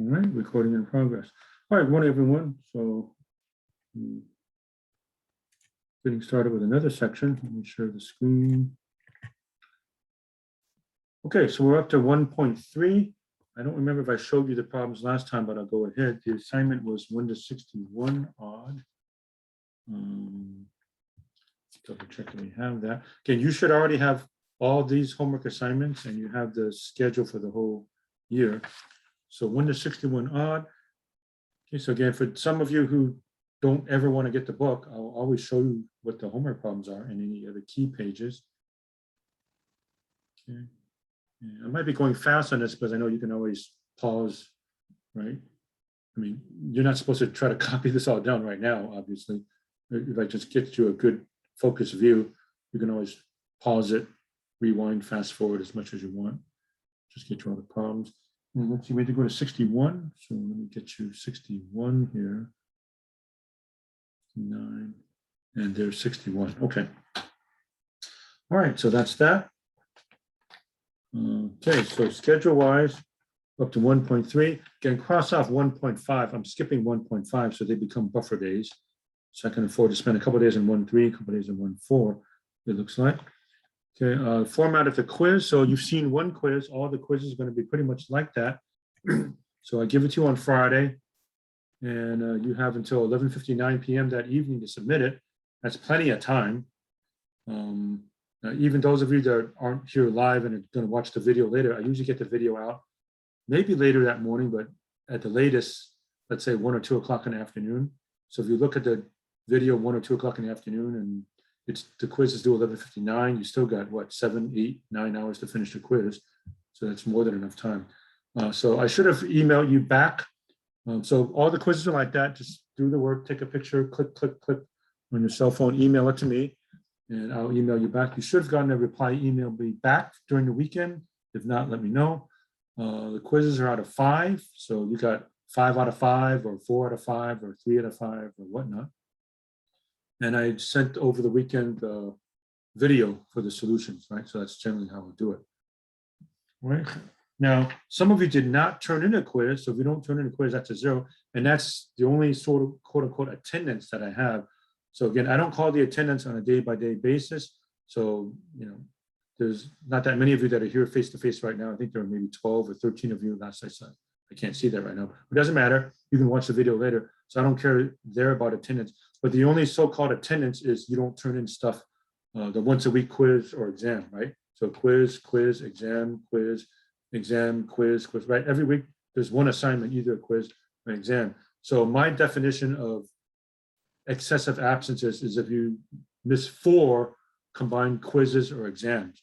All right, recording in progress. All right, good morning, everyone. So getting started with another section. Let me share the screen. Okay, so we're up to 1.3. I don't remember if I showed you the problems last time, but I'll go ahead. The assignment was 1 to 61 odd. Double check that we have that. Again, you should already have all these homework assignments and you have the schedule for the whole year. So 1 to 61 odd. Okay, so again, for some of you who don't ever want to get the book, I'll always show you what the homework problems are and any of the key pages. Okay. Yeah, I might be going fast on this because I know you can always pause, right? I mean, you're not supposed to try to copy this all down right now, obviously. If I just get you a good focused view, you can always pause it, rewind, fast forward as much as you want. Just get you all the problems. And let's see, we had to go to 61. So let me get you 61 here. 9, and there's 61. Okay. All right, so that's that. Okay, so schedule-wise, up to 1.3. Again, cross off 1.5. I'm skipping 1.5, so they become buffer days. So I can afford to spend a couple of days in 1.3, a couple of days in 1.4, it looks like. Okay, format of the quiz. So you've seen one quiz. All the quizzes are going to be pretty much like that. So I give it to you on Friday, and you have until 11:59 p.m. that evening to submit it. That's plenty of time. Even those of you that aren't here live and are going to watch the video later, I usually get the video out maybe later that morning, but at the latest, let's say 1 or 2 o'clock in the afternoon. So if you look at the video 1 or 2 o'clock in the afternoon and the quiz is due 11:59, you still got what, 7, 8, 9 hours to finish the quiz. So that's more than enough time. So I should have emailed you back. So all the quizzes are like that. Just do the work, take a picture, click, click, click on your cell phone, email it to me, and I'll email you back. You should have gotten a reply email back during the weekend. If not, let me know. The quizzes are out of 5. So you got 5 out of 5 or 4 out of 5 or 3 out of 5 or whatnot. And I sent over the weekend the video for the solutions, right? So that's generally how I do it. Right. Now, some of you did not turn in a quiz. So if you don't turn in a quiz, that's a 0. And that's the only sort of quote unquote attendance that I have. So again, I don't call the attendance on a day-by-day basis. So, you know, there's not that many of you that are here face-to-face right now. I think there are maybe 12 or 13 of you last I saw. I can't see that right now. It doesn't matter. You can watch the video later. So I don't care there about attendance. But the only so-called attendance is you don't turn in stuff, the once-a-week quiz or exam, right? So quiz, quiz, exam, quiz, quiz, right? Every week there's one assignment, either a quiz or an exam. So my definition of excessive absences is if you miss 4 combined quizzes or exams.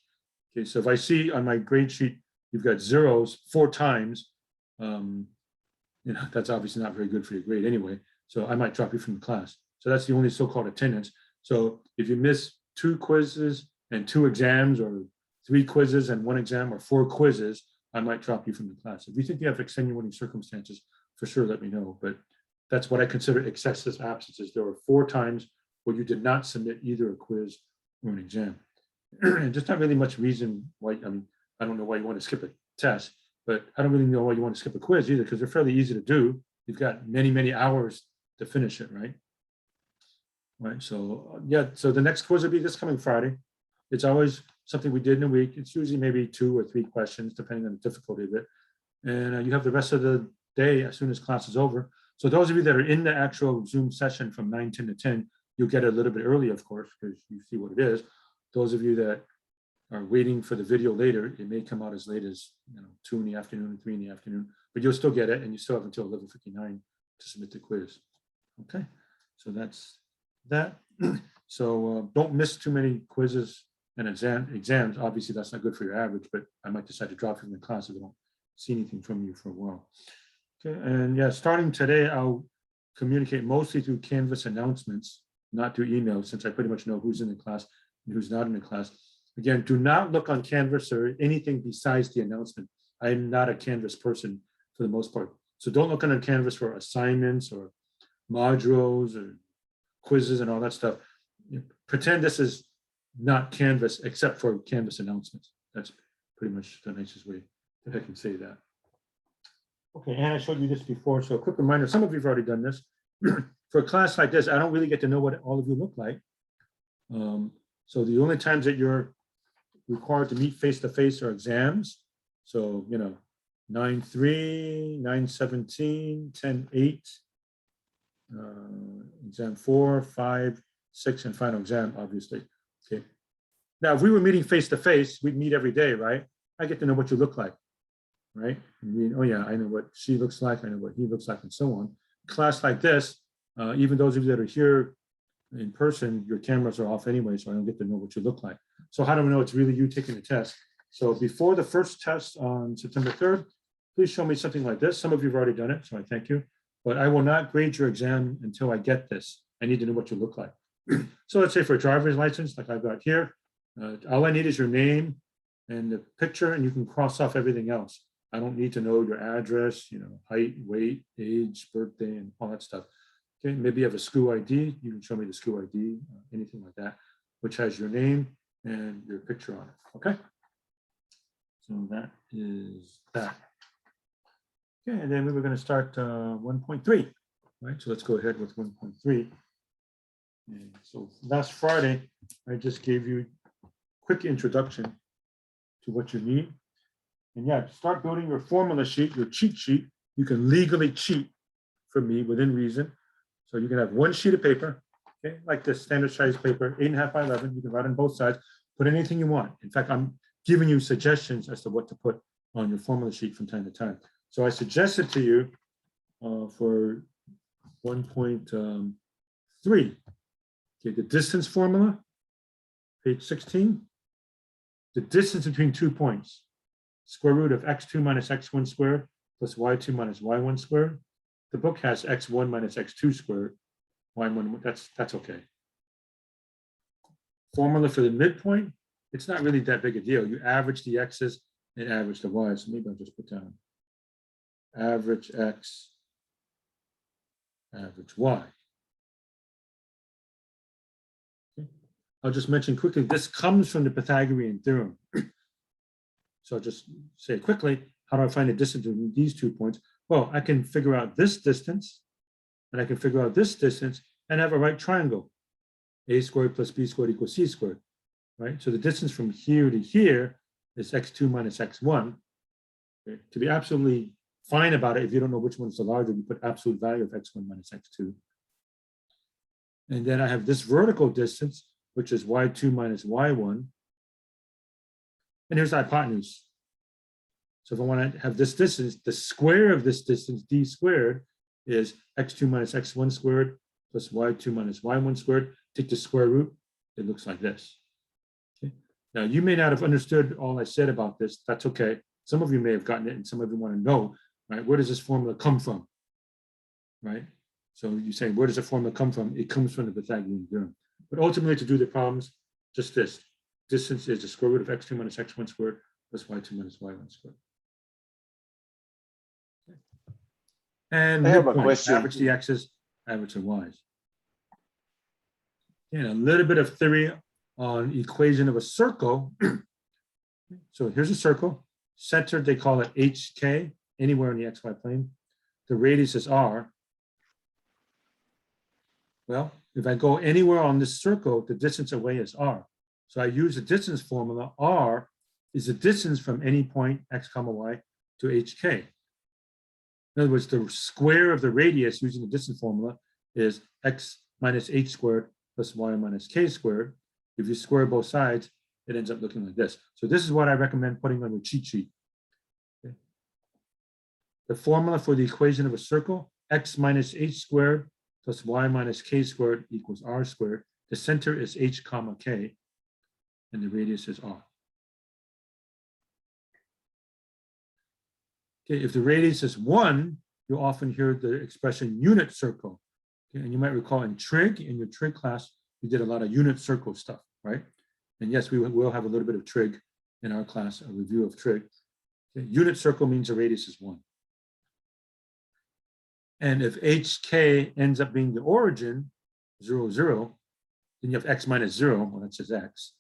Okay, so if I see on my grade sheet you've got zeros 4 times, you know, that's obviously not very good for your grade anyway. So I might drop you from the class. So that's the only so-called attendance. So if you miss 2 quizzes and 2 exams, or 3 quizzes and 1 exam, or 4 quizzes, I might drop you from the class. If you think you have extenuating circumstances, for sure, let me know. But that's what I consider excessive absences. There were 4 times where you did not submit either a quiz or an exam. And just not really much reason why. I mean, I don't know why you want to skip a test, but I don't really know why you want to skip a quiz either, because they're fairly easy to do. You've got many, many hours to finish it, right? Right. So yeah. So the next quiz will be this coming Friday. It's always something we did in a week. It's usually maybe 2 or 3 questions, depending on the difficulty of it. And you have the rest of the day as soon as class is over. So those of you that are in the actual Zoom session from 9, 10 to 10, you'll get it a little bit early, of course, because you see what it is. Those of you that are waiting for the video later, it may come out as late as 2 in the afternoon, 3 in the afternoon, but you'll still get it, and you still have until 11:59 to submit the quiz. Okay, so that's that. So don't miss too many quizzes and exams. Obviously, that's not good for your average, but I might decide to drop you from the class if I don't see anything from you for a while. Okay, and yeah, starting today, I'll communicate mostly through Canvas announcements, not through email, since I pretty much know who's in the class and who's not in the class. Again, do not look on Canvas or anything besides the announcement. I'm not a Canvas person for the most part. So don't look on a Canvas for assignments or modules or quizzes and all that stuff. Pretend this is not Canvas except for Canvas announcements. That's pretty much the nicest way that I can say that. Okay, and I showed you this before, so a quick reminder, some of you have already done this. For a class like this, I don't really get to know what all of you look like. So the only times that you're required to meet face-to-face are exams. So, 9-3, 9-17, 10-8, exam 4, 5, 6, and final exam, obviously. Okay. Now, if we were meeting face-to-face, we'd meet every day, right? I get to know what you look like, right? Oh yeah, I know what she looks like, I know what he looks like, and so on. Class like this, even those of you that are here in person, your cameras are off anyway, so I don't get to know what you look like. So how do we know it's really you taking the test? So before the first test on September 3rd, please show me something like this. Some of you have already done it, so I thank you. But I will not grade your exam until I get this. I need to know what you look like. So let's say for a driver's license, like I've got here, all I need is your name and the picture, and you can cross off everything else. I don't need to know your address, height, weight, age, birthday, and all that stuff. Okay, maybe you have a school ID. You can show me the school ID, anything like that, which has your name and your picture on it. Okay. So that is that. Okay, and then we were going to start 1.3, right? So let's go ahead with 1.3. And so last Friday, I just gave you a quick introduction to what you need. And yeah, start building your formula sheet, your cheat sheet. You can legally cheat from me within reason. So you can have one sheet of paper, okay, like this standard size paper, 8.5 by 11. You can write on both sides, put anything you want. In fact, I'm giving you suggestions as to what to put on your formula sheet from time to time. So I suggested to you for 1.3, okay, the distance formula, page 16, the distance between 2 points, square root of x2 minus x1 squared plus y2 minus y1 squared. The book has x1 minus x2 squared, y1, that's okay. Formula for the midpoint, it's not really that big a deal. You average the x's and average the y's. So maybe I'll just put down average x, average y. Okay. I'll just mention quickly, this comes from the Pythagorean theorem. So I'll just say quickly, how do I find the distance between these 2 points? Well, I can figure out this distance, and I can figure out this distance, and have a right triangle. A squared plus b squared equals c squared, right? So the distance from here to here is x2 minus x1. Okay? To be absolutely fine about it, if you don't know which one is the larger, you put absolute value of x1 minus x2. And then I have this vertical distance, which is y2 minus y1. And here's the hypotenuse. So if I want to have this distance, the square of this distance, d squared, is x2 minus x1 squared plus y2 minus y1 squared. Take the square root, it looks like this. Okay. Now, you may not have understood all I said about this. That's okay. Some of you may have gotten it, and some of you want to know, right? Where does this formula come from, right? So you say, where does the formula come from? It comes from the Pythagorean theorem. But ultimately, to do the problems, just this. Distance is the square root of x2 minus x1 squared plus y2 minus y1 squared. Okay. And I have a midpoint, question. average the x's, average the y's. And a little bit of theory on equation of a circle. So here's a circle. Center, they call it HK, anywhere in the XY plane. The radius is R. Well, if I go anywhere on this circle, the distance away is R. So I use the distance formula. R is the distance from any point, x comma y, to HK. In other words, the square of the radius using the distance formula is x minus h squared plus y minus k squared. If you square both sides, it ends up looking like this. So this is what I recommend putting on your cheat sheet. Okay. The formula for the equation of a circle, x minus h squared plus y minus k squared equals r squared. The center is h comma k, and the radius is r. Okay, if the radius is 1, you'll often hear the expression unit circle. Okay, and you might recall in Trig, in your Trig class, we did a lot of unit circle stuff, right? And yes, we will have a little bit of Trig in our class, a review of Trig. Okay, unit circle means the radius is 1. And if HK ends up being the origin, 0, 0, then you have x minus 0, well, that's just x.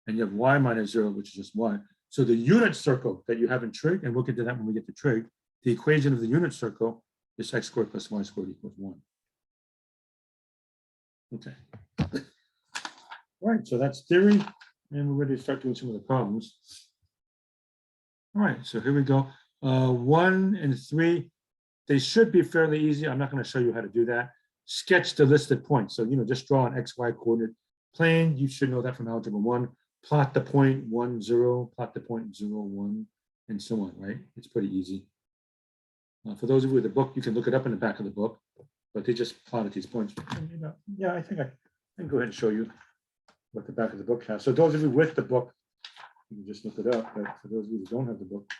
And you have y minus 0, which is just y. So the unit circle that you have in Trig, and we'll get to that when we get to Trig, the equation of the unit circle is x squared plus y squared equals 1. Okay. All right, so that's theory, and we're ready to start doing some of the problems. All right, so here we go. 1 and 3, they should be fairly easy. I'm not going to show you how to do that. Sketch the listed points. So, just draw an XY coordinate plane. You should know that from algebra 1. Plot the point 1, 0, plot the point 0, 1, and so on, right? It's pretty easy. For those of you with the book, you can look it up in the back of the book, but they just plotted these points. Yeah, I think I can go ahead and show you what the back of the book has. So those of you with the book, you can just look it up, but for those of you who don't have the book,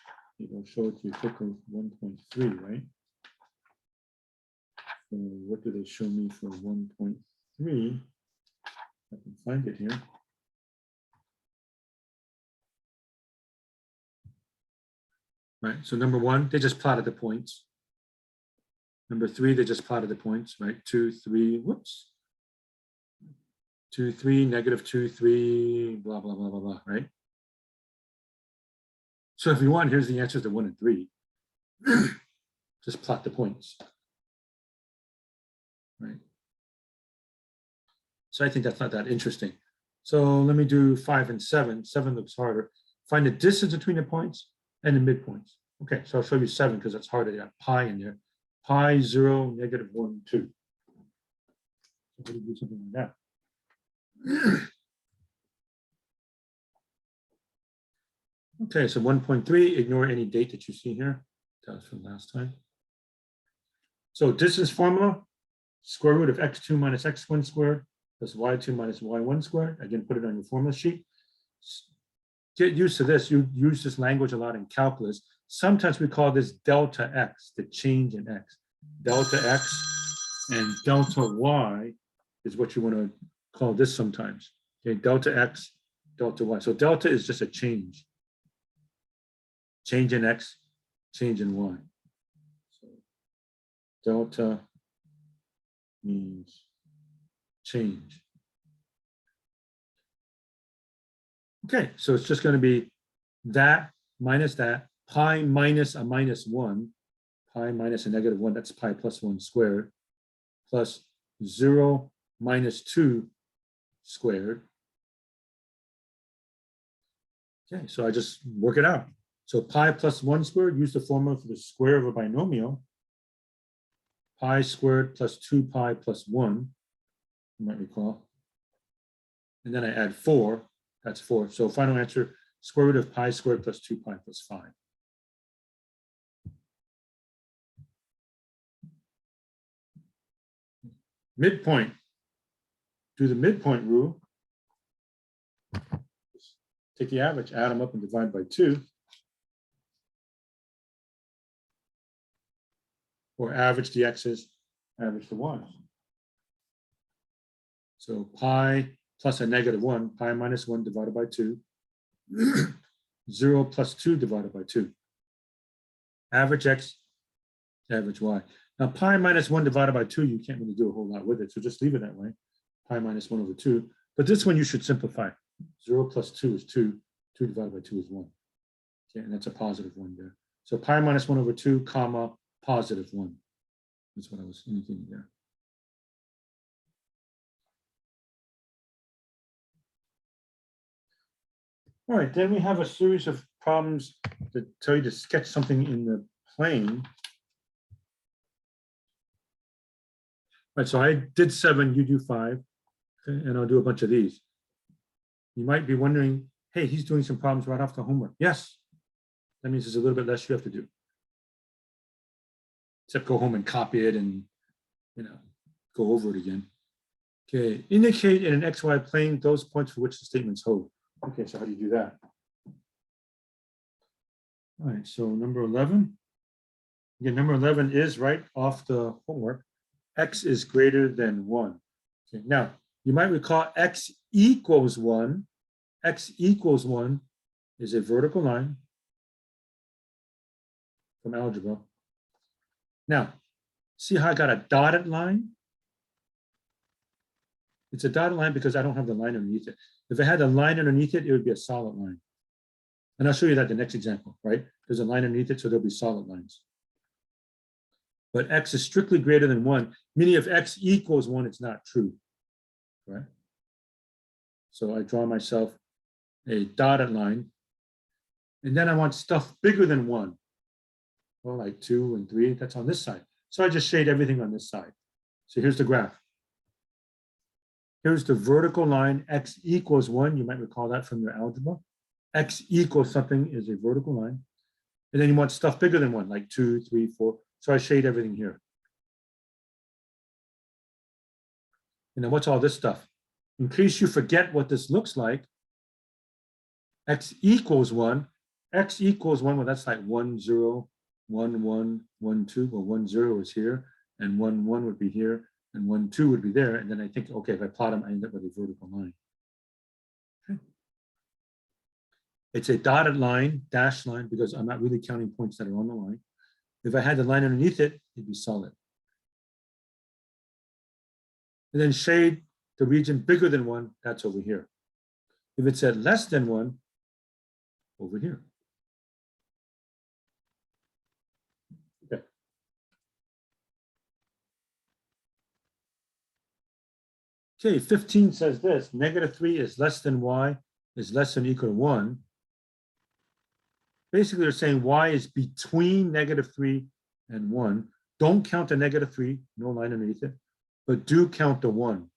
it'll show it to you quickly. 1.3, right? So what do they show me for 1.3? I can find it here. Right, so number 1, they just plotted the points. Number 3, they just plotted the points, right? 2, 3, whoops. 2, 3, negative 2, 3, blah, blah, blah, blah, blah, right? So if you want, here's the answers to 1 and 3. Just plot the points. Right. So I think that's not that interesting. So let me do 5 and 7. 7 looks harder. Find the distance between the points and the midpoints. Okay, so I'll show you 7 because that's harder. They got pi in there. Pi, 0, negative 1, 2. So how do you do something like that? Okay, so 1.3, ignore any date that you see here. That was from last time. So distance formula, square root of x2 minus x1 squared plus y2 minus y1 squared. Again, put it on your formula sheet. Get used to this. You use this language a lot in calculus. Sometimes we call this delta x, the change in x. Delta x and delta y is what you want to call this sometimes. Okay, delta x, delta y. So delta is just a change. Change in x, change in y. So delta means change. Okay, so it's just going to be that minus that, pi minus a minus 1, pi minus a negative 1, that's pi plus 1 squared, plus 0 minus 2 squared. Okay, so I just work it out. So pi plus 1 squared, use the formula for the square of a binomial. Pi squared plus 2 pi plus 1, you might recall. And then I add 4, that's 4. So final answer, square root of pi squared plus 2 pi plus 5. Midpoint. Do the midpoint rule. Take the average, add them up and divide by 2. Or average the x's, average the y's. So pi plus a negative 1, pi minus 1 divided by 2. 0 plus 2 divided by 2. Average x, average y. Now pi minus 1 divided by 2, you can't really do a whole lot with it, so just leave it that way. Pi minus 1 over 2. But this one you should simplify. 0 plus 2 is 2. 2 divided by 2 is 1. Okay, and that's a positive 1 there. So pi minus 1 over 2, comma, positive 1. That's what I was indicating there. All right, then we have a series of problems that tell you to sketch something in the plane. All right, so I did 7, you do 5, okay, and I'll do a bunch of these. You might be wondering, hey, he's doing some problems right off the homework. Yes, that means there's a little bit less you have to do. Except go home and copy it and, go over it again. Okay, indicate in an XY plane those points for which the statements hold. Okay, so how do you do that? All right, so number 11. Again, number 11 is right off the homework. X is greater than 1. Okay, now, you might recall x equals 1. X equals 1 is a vertical line from algebra. Now, see how I got a dotted line? It's a dotted line because I don't have the line underneath it. If it had a line underneath it, it would be a solid line. And I'll show you that in the next example, right? There's a line underneath it, so there'll be solid lines. but x is strictly greater than 1, meaning if x equals 1, it's not true, right? So I draw myself a dotted line, and then I want stuff bigger than 1. Well, like 2 and 3, that's on this side. So I just shade everything on this side. So here's the graph. Here's the vertical line, x equals 1. You might recall that from your algebra. X equals something is a vertical line. And then you want stuff bigger than 1, like 2, 3, 4. So I shade everything here. And then what's all this stuff? In case you forget what this looks like, x equals 1. X equals 1, well, that's like 1, 0, 1, 1, 1, 2. Well, 1, 0 is here, and 1, 1 would be here, and 1, 2 would be there. And then I think, okay, if I plot them, I end up with a vertical line. Okay. It's a dotted line, dashed line, because I'm not really counting points that are on the line. If I had the line underneath it, it'd be solid. And then shade the region bigger than 1, that's over here. If it said less than 1, over here. Okay. Okay, 15 says this, -3 is less than y is less than or equal to 1. Basically, they're saying y is between -3 and 1. Don't count the -3, no line underneath it, but do count the 1.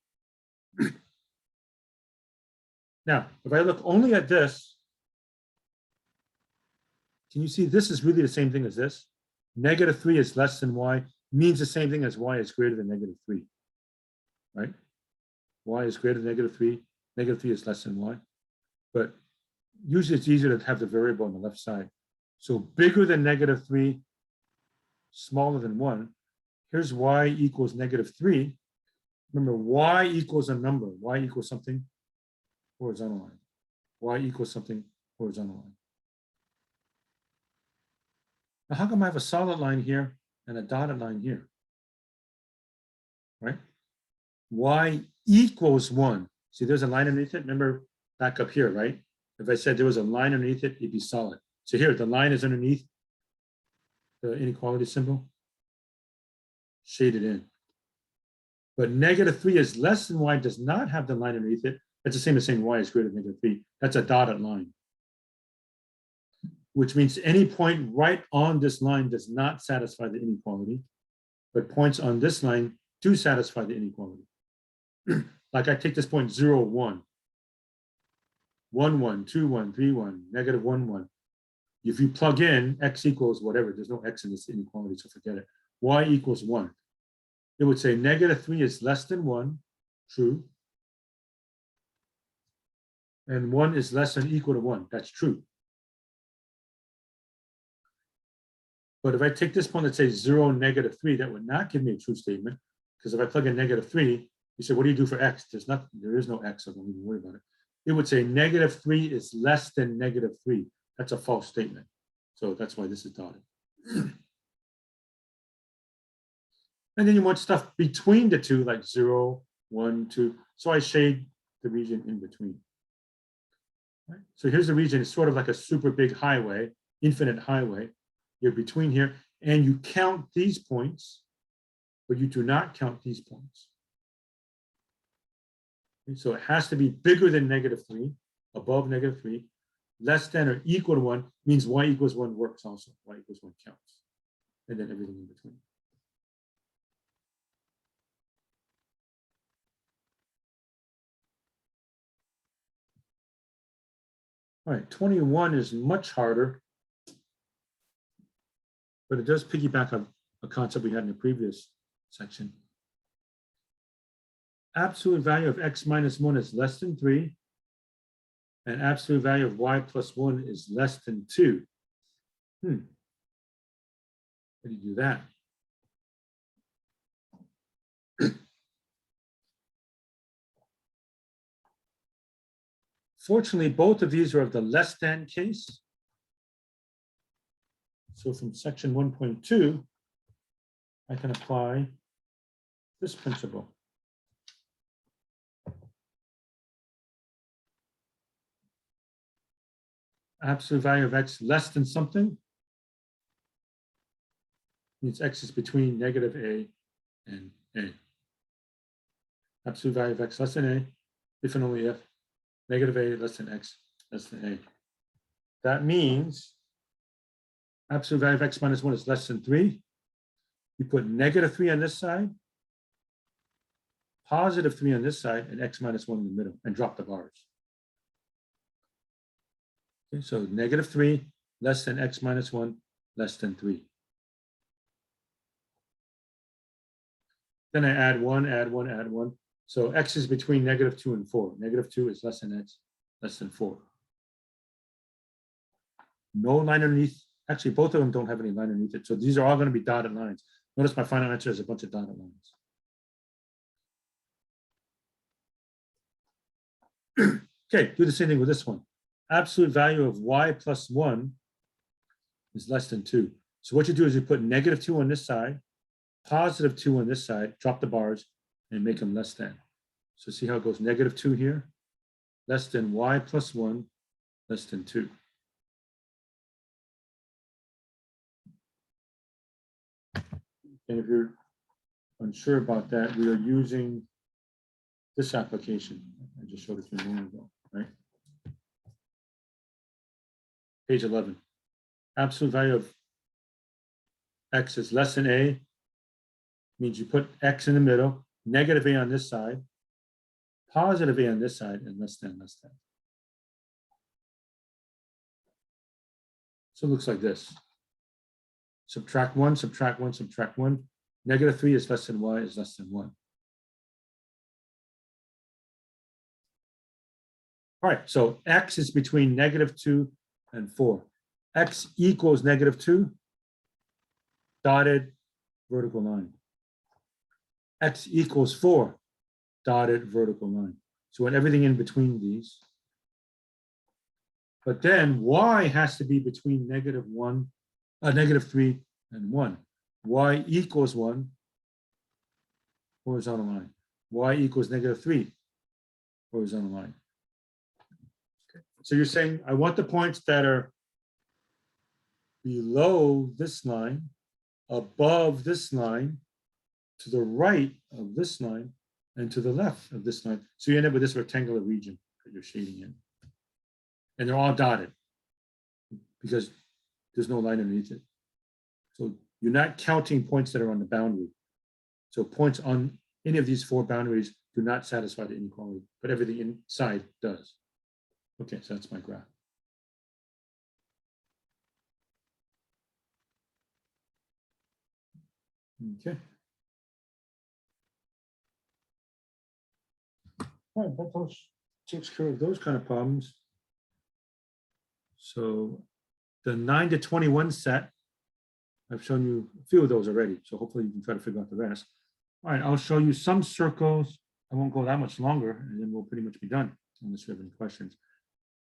Now, if I look only at this, can you see this is really the same thing as this? -3 is less than y means the same thing as y is greater than -3, right? Y is greater than -3, -3 is less than y. But usually it's easier to have the variable on the left side. So bigger than -3, smaller than 1. Here's y equals -3. Remember, y equals a number. Y equals something, horizontal line. Y equals something, horizontal line. Now, how come I have a solid line here and a dotted line here? Right? Y equals 1. See, there's a line underneath it. Remember, back up here, right? If I said there was a line underneath it, it'd be solid. So here, the line is underneath the inequality symbol. Shaded in. But -3 is less than y does not have the line underneath it. That's the same as saying y is greater than -3. That's a dotted line. Which means any point right on this line does not satisfy the inequality, but points on this line do satisfy the inequality. Like I take this point 0, 1, 1, 1, 2, 1, 3, 1, -1, 1. If you plug in x equals whatever, there's no x in this inequality, so forget it. Y equals 1. It would say -3 is less than 1, true. And 1 is less than or equal to 1, that's true. But if I take this point that says 0, -3, that would not give me a true statement, because if I plug in -3, you say, what do you do for x? There is no x, so don't even worry about it. It would say -3 is less than -3. That's a false statement. So that's why this is dotted. And then you want stuff between the two, like 0, 1, 2. So I shade the region in between. Right? So here's the region. It's sort of like a super big highway, infinite highway. You're between here, and you count these points, but you do not count these points. Okay, so it has to be bigger than -3, above -3, less than or equal to 1 means y equals 1 works also. Y equals 1 counts. And then everything in between. All right, 21 is much harder, but it does piggyback on a concept we had in the previous section. Absolute value of x minus 1 is less than 3, and absolute value of y plus 1 is less than 2. How do you do that? Fortunately, both of these are of the less than case. So from section 1.2, I can apply this principle. Absolute value of x less than something means x is between negative a and a. Absolute value of x less than a, if and only if negative a less than x less than a. That means absolute value of x minus 1 is less than 3. You put negative 3 on this side, positive 3 on this side, and x minus 1 in the middle, and drop the bars. Okay, so negative 3 less than x minus 1 less than 3. Then I add 1, add 1, add 1. So x is between negative 2 and 4. Negative 2 is less than x, less than 4. No line underneath. Actually, both of them don't have any line underneath it. So these are all going to be dotted lines. Notice my final answer is a bunch of dotted lines. Okay, do the same thing with this one. Absolute value of y plus 1 is less than 2. So what you do is you put negative 2 on this side, positive 2 on this side, drop the bars, and make them less than. So see how it goes, negative 2 here, less than y plus 1, less than 2. And if you're unsure about that, we are using this application. I just showed it to you a moment ago, right? Page 11. Absolute value of x is less than a, means you put x in the middle, negative a on this side, positive a on this side, and less than, less than. So it looks like this. Subtract 1, subtract 1, subtract 1. Negative 3 is less than y is less than 1. All right, so x is between negative 2 and 4. X equals negative 2, dotted vertical line. X equals 4, dotted vertical line. So we want everything in between these. But then y has to be between negative 3 and 1. Y equals 1, horizontal line. Y equals negative 3, horizontal line. Okay. So you're saying I want the points that are below this line, above this line, to the right of this line, and to the left of this line. So you end up with this rectangular region that you're shading in. And they're all dotted because there's no line underneath it. So you're not counting points that are on the boundary. So points on any of these 4 boundaries do not satisfy the inequality, but everything inside does. Okay, so that's my graph. Okay. All right, that takes care of those kind of problems. So the 9 to 21 set, I've shown you a few of those already, so hopefully you can try to figure out the rest. All right, I'll show you some circles. I won't go that much longer, and then we'll pretty much be done unless you have any questions.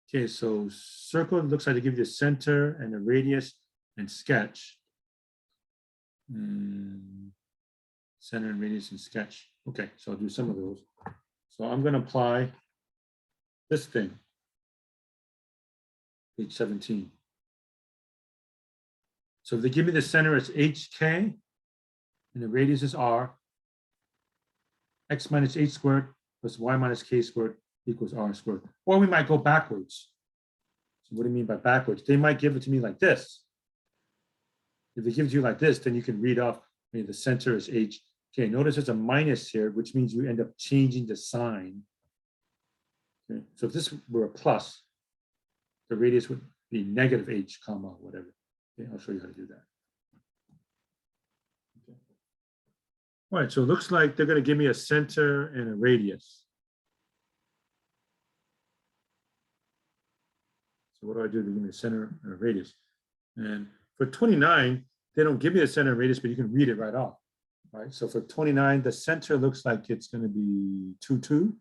Okay, so circle looks like they give you a center and a radius and sketch. And center and radius and sketch. Okay, so I'll do some of those. So I'm going to apply this thing, page 17. So if they give me the center as hk and the radius is r, x minus h squared plus y minus k squared equals r squared. Or we might go backwards. So what do you mean by backwards? They might give it to me like this. If they give it to you like this, then you can read off, the center is h. Okay, notice there's a minus here, which means you end up changing the sign. Okay, so if this were a plus, the radius would be negative h comma whatever. Okay, I'll show you how to do that. Okay. All right, so it looks like they're going to give me a center and a radius. So what do I do to give me a center and a radius? And for 29, they don't give me a center and radius, but you can read it right off. Right, so for 29, the center looks like it's going to be 2, 2.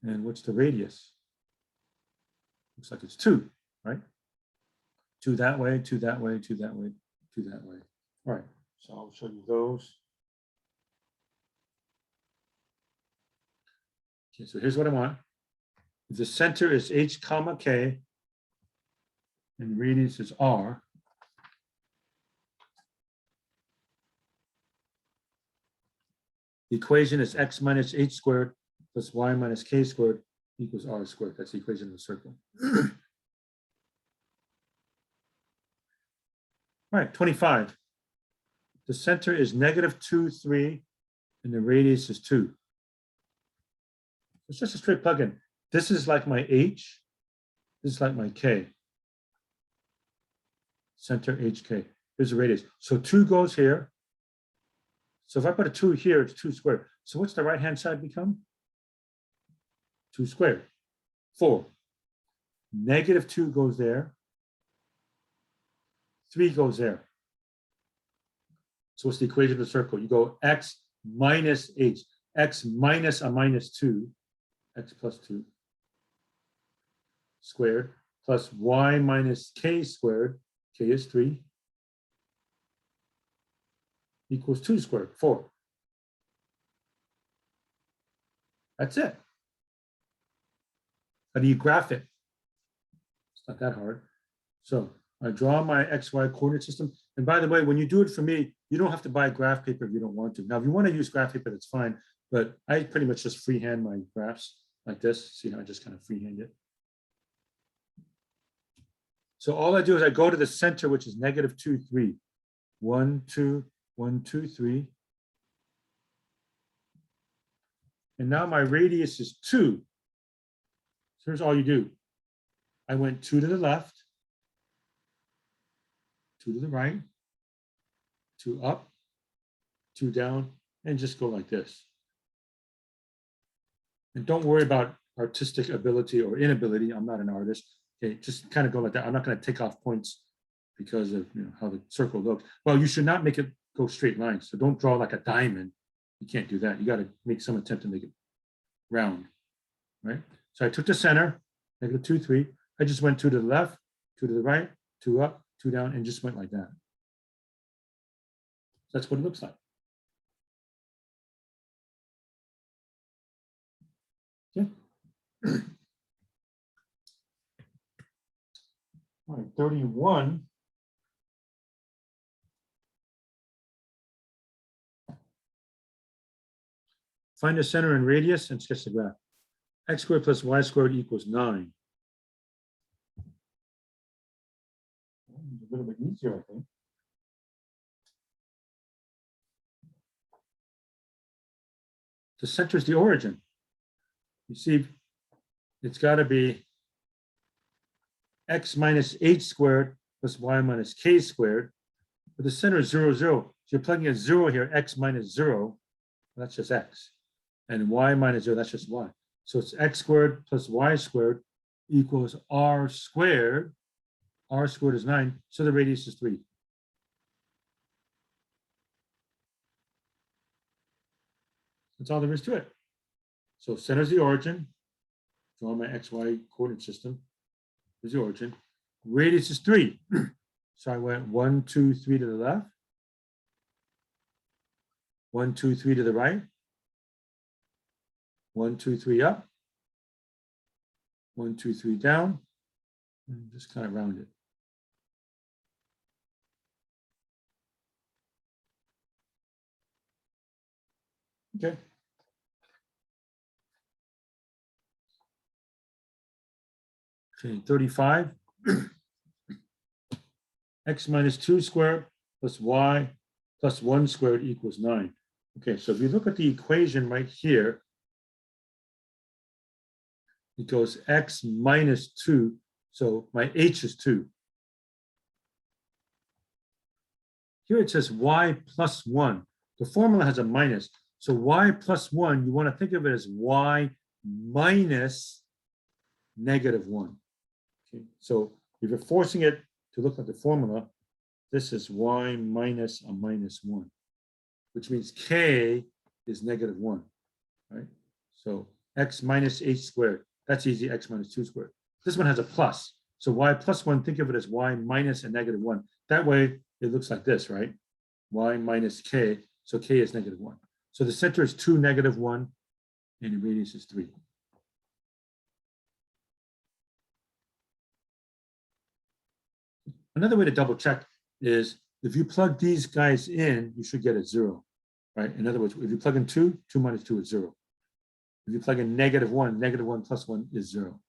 And what's the radius? Looks like it's 2, right? 2 that way, 2 that way, 2 that way, 2 that way. All right, so I'll show you those. Okay, so here's what I want. If the center is h comma k and the radius is r, The equation is x minus h squared plus y minus k squared equals r squared. That's the equation of the circle. All right, 25. The center is -2, 3, and the radius is 2. It's just a straight plug-in. This is like my h. This is like my k. Center hk. Here's the radius. So 2 goes here. So if I put a 2 here, it's 2 squared. So what's the right-hand side become? 2 squared. 4. -2 goes there. 3 goes there. So what's the equation of the circle? You go x minus h. X minus a minus 2. X plus 2 squared plus y minus k squared. K is 3. Equals 2 squared, 4. That's it. How do you graph it? It's not that hard. So I draw my XY coordinate system. And by the way, when you do it for me, you don't have to buy graph paper if you don't want to. Now, if you want to use graph paper, that's fine. But I pretty much just freehand my graphs like this. See how I just kind of freehand it. So all I do is I go to the center, which is -2, 3. 1, 2, 1, 2, 3. And now my radius is 2. So here's all you do. I went 2 to the left, 2 to the right, 2 up, 2 down, and just go like this. And don't worry about artistic ability or inability. I'm not an artist. Okay, just kind of go like that. I'm not going to take off points because of how the circle looks. Well, you should not make it go straight lines. So don't draw like a diamond. You can't do that. You got to make some attempt to make it round, right? So I took the center, -2, 3. I just went 2 to the left, 2 to the right, 2 up, 2 down, and just went like that. That's what it looks like. Okay. All right, 31. Find the center and radius and sketch the graph. X squared plus y squared equals 9. It's a little bit easier, I think. The center is the origin. You see, it's got to be x minus h squared plus y minus k squared. But the center is 0, 0. So you're plugging a 0 here, x minus 0. That's just x. And y minus 0, that's just y. So it's x squared plus y squared equals r squared. R squared is 9, so the radius is 3. That's all there is to it. So center is the origin. Draw my xy coordinate system. There's the origin. Radius is 3. So I went 1, 2, 3 to the left. 1, 2, 3 to the right. 1, 2, 3 up. 1, 2, 3 down. And just kind of round it. Okay. Okay, 35. X minus 2 squared plus y plus 1 squared equals 9. Okay, so if you look at the equation right here, it goes x minus 2. So my h is 2. Here it says y plus 1. The formula has a minus. So y plus 1, you want to think of it as y minus -1. Okay, so if you're forcing it to look at the formula, this is y minus a -1, which means k is -1, right? So x minus h squared, that's easy, x minus 2 squared. This one has a plus. So y plus 1, think of it as y minus a -1. That way it looks like this, right? Y minus k, so k is -1. So the center is 2, -1, and the radius is 3. Another way to double check is if you plug these guys in, you should get a 0. right? In other words, if you plug in 2, 2 minus 2 is 0. If you plug in -1 plus 1 is 0.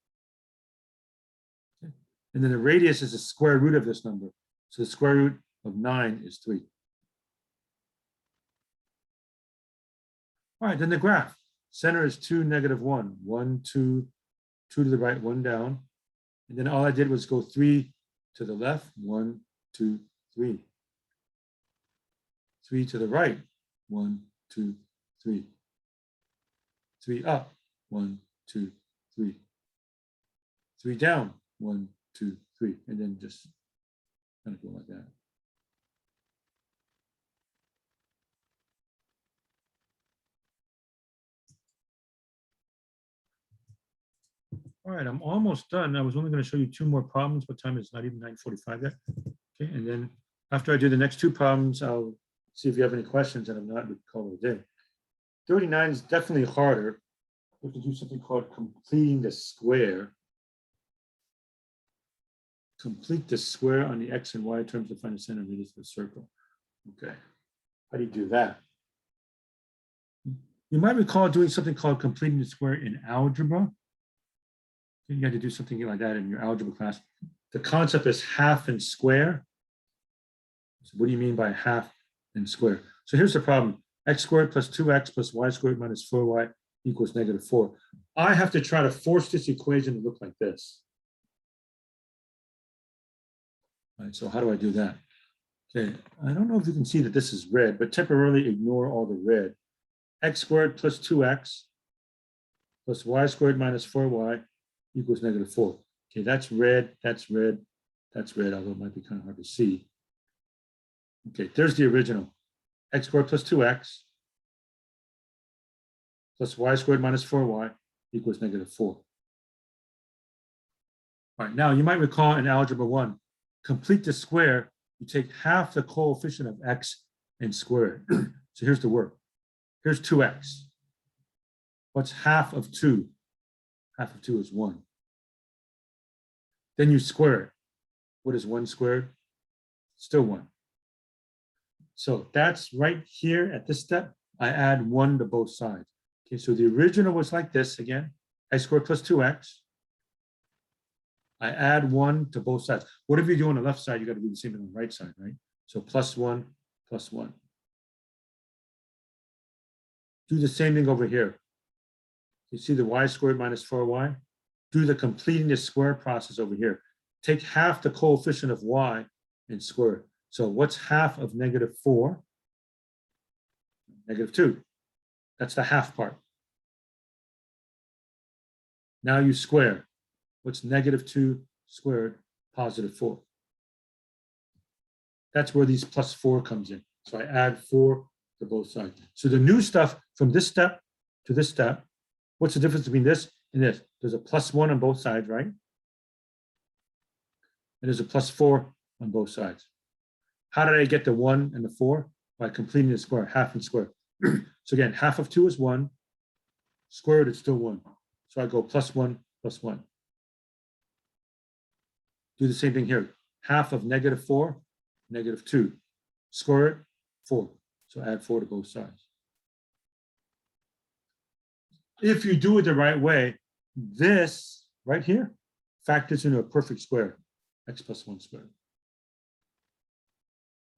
Okay. And then the radius is the square root of this number. So the square root of 9 is 3. All right, then the graph. Center is 2, -1. 1, 2, 2 to the right, 1 down. And then all I did was go 3 to the left, 1, 2, 3. 3 to the right, 1, 2, 3. 3 up, 1, 2, 3. 3 down, 1, 2, 3. And then just kind of go like that. All right, I'm almost done. I was only going to show you 2 more problems. What time is it? Not even 9:45 yet. Okay, and then after I do the next 2 problems, I'll see if you have any questions, and if not, we can call it a day. 39 is definitely harder. We have to do something called completing the square. Complete the square on the x and y terms to find the center and radius of the circle. Okay, how do you do that? You might recall doing something called completing the square in algebra. You had to do something like that in your algebra class. The concept is half and square. So what do you mean by half and square? So here's the problem. X squared plus 2x plus y squared minus 4y equals -4. I have to try to force this equation to look like this. All right, so how do I do that? Okay, I don't know if you can see that this is red, but temporarily ignore all the red. X squared plus 2x plus y squared minus 4y equals -4. Okay, that's red, that's red, that's red, although it might be kind of hard to see. Okay, there's the original. X squared plus 2x plus y squared minus 4y equals -4. All right, now you might recall in algebra 1, complete the square, you take half the coefficient of x and square it. So here's the work. Here's 2x. What's half of 2? Half of 2 is 1. Then you square it. What is 1 squared? Still 1. So that's right here at this step. I add 1 to both sides. Okay, so the original was like this again, x squared plus 2x. I add 1 to both sides. Whatever you do on the left side, you got to do the same thing on the right side, right? So plus 1, plus 1. Do the same thing over here. You see the y squared minus 4y? Do the completing the square process over here. Take half the coefficient of y and square it. So what's half of -4? -2. That's the half part. Now you square. What's -2 squared? +4. That's where these +4 comes in. So I add 4 to both sides. So the new stuff from this step to this step, what's the difference between this and this? There's a +1 on both sides, right? And there's a +4 on both sides. How did I get the 1 and the 4? By completing the square, half and square. So again, half of 2 is 1. Squared, it's still 1. So I go +1, +1. Do the same thing here. Half of -4, -2. Square it, 4. So add 4 to both sides. If you do it the right way, this right here factors into a perfect square, x plus 1 squared.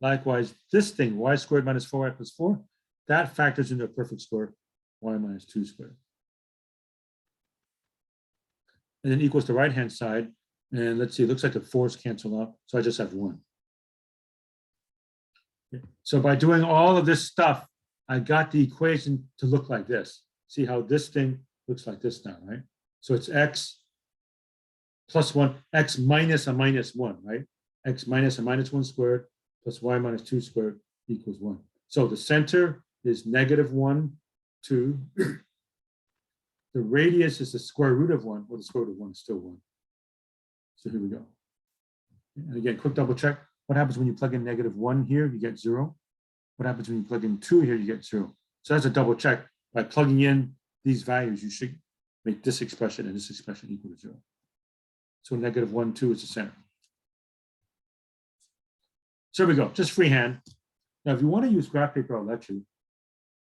Likewise, this thing, y squared minus 4y plus 4, that factors into a perfect square, y minus 2 squared. And then equals the right-hand side. And let's see, it looks like the 4's cancel out. So I just have 1. Okay. So by doing all of this stuff, I got the equation to look like this. See how this thing looks like this now, right? So it's x plus 1, x minus a minus 1, right? X minus a minus 1 squared plus y minus 2 squared equals 1. So the center is -1, 2. The radius is the square root of 1. Well, the square root of 1 is still 1. So here we go. And again, quick double check. What happens when you plug in -1 here? You get 0. What happens when you plug in 2 here? You get 0. So that's a double check. By plugging in these values, you should make this expression and this expression equal to 0. So -1, 2 is the center. So here we go, just freehand. Now, if you want to use graph paper, I'll let you.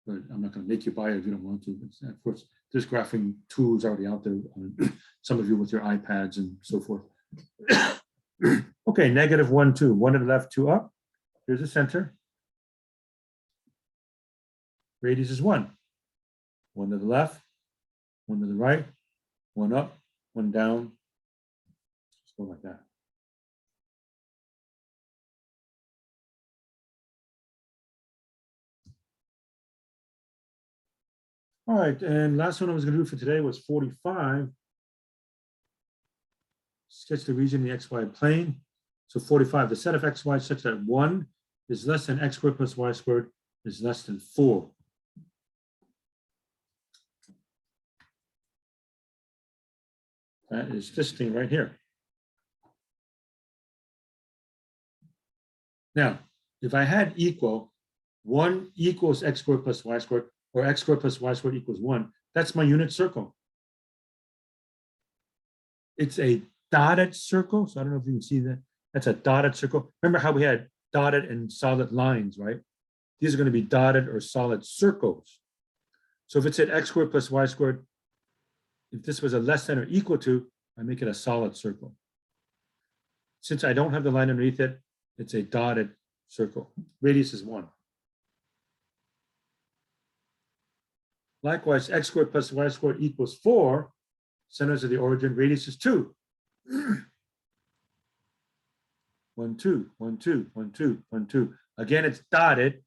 but I'm not going to make you buy it if you don't want to. But of course, there's graphing tools already out there. Some of you with your iPads and so forth. Okay, -1, 2. 1 to the left, 2 up. Here's the center. Radius is 1. 1 to the left, 1 to the right, 1 up, 1 down. Just go like that. All right, and last one I was going to do for today was 45. Sketch the region in the xy plane. So 45, the set of xy such that 1 is less than x squared plus y squared is less than 4. That is this thing right here. Now, if I had equal, 1 equals x squared plus y squared, or x squared plus y squared equals 1, that's my unit circle. It's a dotted circle, so I don't know if you can see that. That's a dotted circle. Remember how we had dotted and solid lines, right? These are going to be dotted or solid circles. So if it said x squared plus y squared, if this was a less than or equal to, I make it a solid circle. Since I don't have the line underneath it, it's a dotted circle. Radius is 1. Likewise, x squared plus y squared equals 4. Centers of the origin, radius is 2. 1, 2, 1, 2, 1, 2, 1, 2. Again, it's dotted.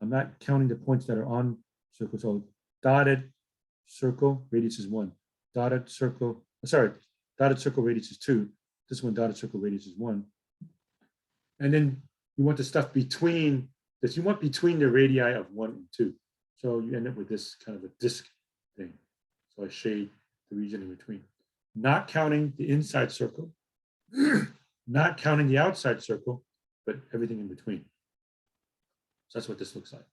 I'm not counting the points that are on circle. So dotted circle, radius is 1. Dotted circle, sorry, dotted circle radius is 2. This one, dotted circle radius is 1. And then you want the stuff between this. You want between the radii of 1 and 2. So you end up with this kind of a disk thing. So I shade the region in between. Not counting the inside circle, not counting the outside circle, but everything in between. So that's what this looks like.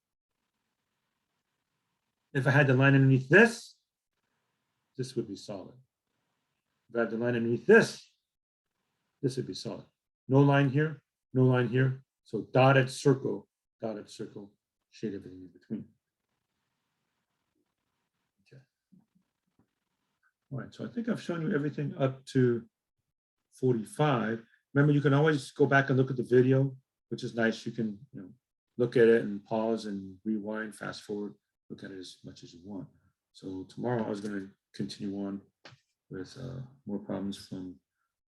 If I had the line underneath this, this would be solid. If I had the line underneath this would be solid. No line here, no line here. So dotted circle, shade everything in between. Okay. All right, so I think I've shown you everything up to 45. Remember, you can always go back and look at the video, which is nice. You can look at it and pause and rewind, fast forward, look at it as much as you want. So tomorrow I was going to continue on with more problems from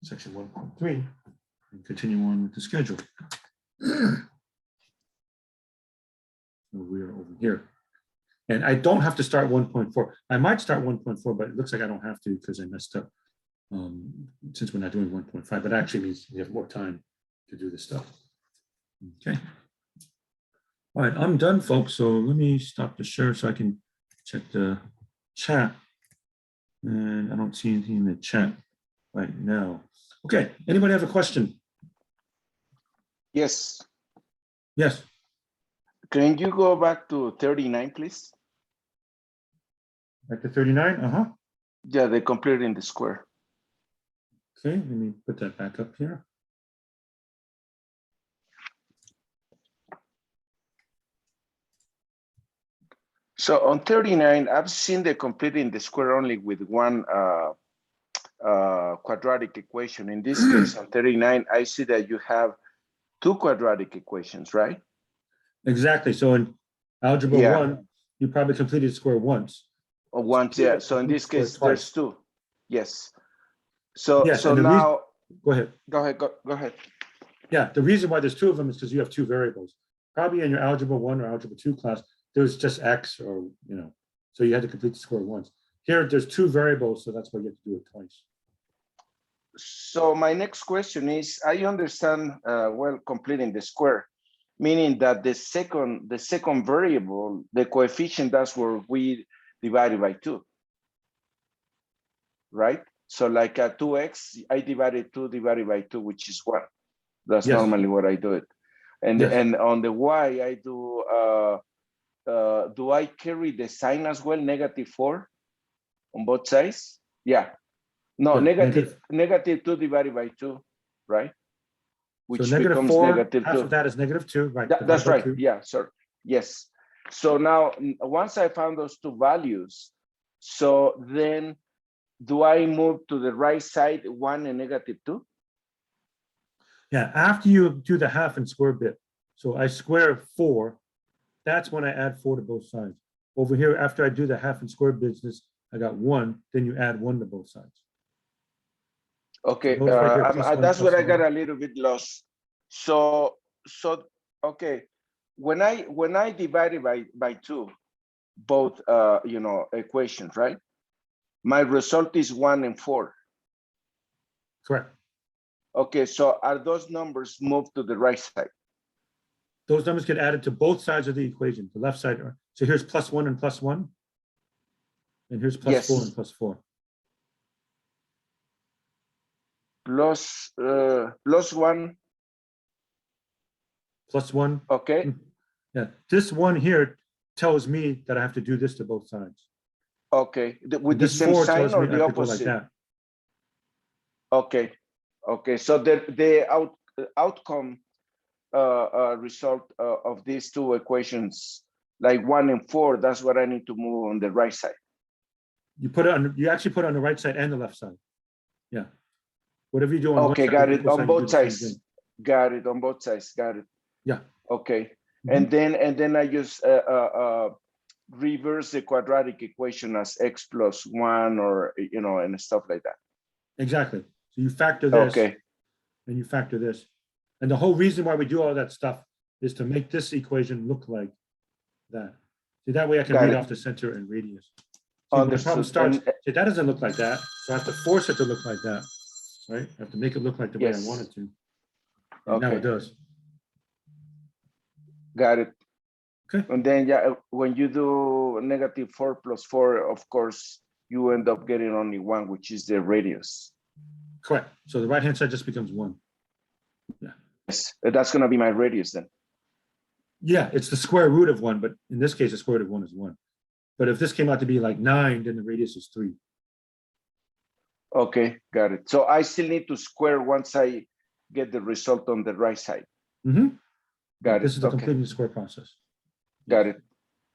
section 1.3 and continue on with the schedule. We are over here. And I don't have to start 1.4. I might start 1.4, but it looks like I don't have to because I messed up since we're not doing 1.5, but actually means we have more time to do this stuff. Okay. All right, I'm done, folks. So let me stop the share so I can check the chat. And I don't see anything in the chat right now. Okay, anybody have a question? Yes. Yes. Can you go back to 39, please? Back to 39, Yeah, they completed in the square. Okay, let me put that back up here. So on 39, I've seen the complete in the square only with one quadratic equation. In this case, on 39, I see that you have 2 quadratic equations, right? Exactly. So in algebra 1, you probably completed square once. Or once, yeah. So in this case, there's 2. Yes. So yes, so now go ahead. Go ahead. Yeah, the reason why there's 2 of them is because you have 2 variables. Probably in your algebra 1 or algebra 2 class, there's just x, or so you had to complete the square once. Here, there's 2 variables, so that's why you have to do it twice. So my next question is, I understand well completing the square, meaning that the second variable, the coefficient, that's where we divide it by 2, right? So like a 2x, I divided 2 divided by 2, which is 1. That's normally what I do it. And and on the y, I do I carry the sign as well, -4 on both sides? Yeah. No, negative 2 divided by 2, right? Which so becomes -4, -2. half of that is -2, right? That's right. 2. Yeah, sorry. Yes. So now, once I found those two values, so then do I move to the right side 1 and -2? Yeah, after you do the half and square bit. So I square 4. That's when I add 4 to both sides. Over here, after I do the half and square business, I got 1. Then you add 1 to both sides. Okay, So those right here, plus 1, that's plus where I 1. got a little bit lost. So okay, when I divide it by 2, both you know, equations, right? My result is 1 and 4. Correct. Okay, so are those numbers moved to the right side? Those numbers get added to both sides of the equation, the left side. So here's +1 and +1. And here's +4 Yes. and +4. Plus 1. +1. Okay. Yeah, this 1 here tells me that I have to do this to both sides. Okay, with the This same 4 sign tells or me I the have to go like opposite? that. Okay, so the outcome result of these two equations, like 1 and 4, that's what I need to move on the right side. You put it on. You actually put it on the right side and the left side. Yeah. Whatever you do on one Okay, side, got the it equal on side, you do both the same sides. thing. Got it on both sides. Got it. Yeah. Okay, and then I just reverse the quadratic equation as x plus 1, or you know, and stuff like that. Exactly. So you factor this, Okay, and you factor this, and the whole reason why we do all that stuff is to make this equation look like that. See, that way I can Got read it. off the center and radius. See, when the problem Understood. starts, And see, that doesn't look like that, so I have to force it to look like that, right? I have to make it look like the way I Yes. want it to. And now it Okay. does. Got it. Okay. And then, yeah, when you do -4 plus 4, of course, you end up getting only 1, which is the radius. Correct. So the right-hand side just becomes 1. Yes, that's going to be my radius then. Yeah, it's the square root of 1, but in this case, the square root of 1 is 1. But if this came out to be like 9, then the radius is 3. Okay, got it. So I still need to square once I get the result on the right side. Mm-hmm. Got it. This is the Okay. completing the square process. Got it.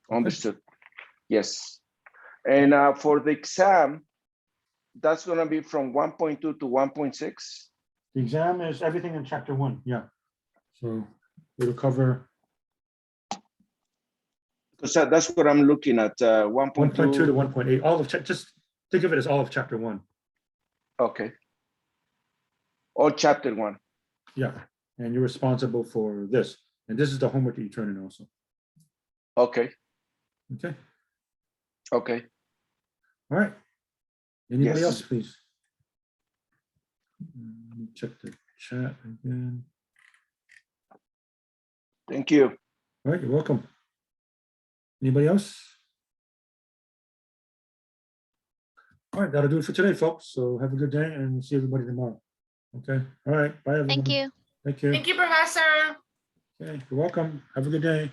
Understood. Yes. And for the exam, that's going to be from 1.2 to 1.6. The exam is everything in chapter 1. Yeah. So it'll cover So that's what I'm looking at. 1.2 to 1.2. 1.8. All of just think of it as all of chapter 1. Okay. Or chapter 1. Yeah. And you're responsible for this. And this is the homework that you turn in also. Okay. Okay. Okay. All right. Anybody Yes. else, please? Let me check the chat again. Thank you. All right, you're welcome. Anybody else? All right, that'll do it for today, folks. So have a good day, and we'll see everybody tomorrow. Okay. All right. Bye, everyone. Thank you. Thank you. Thank you, Professor. Okay, you're welcome. Have a good day.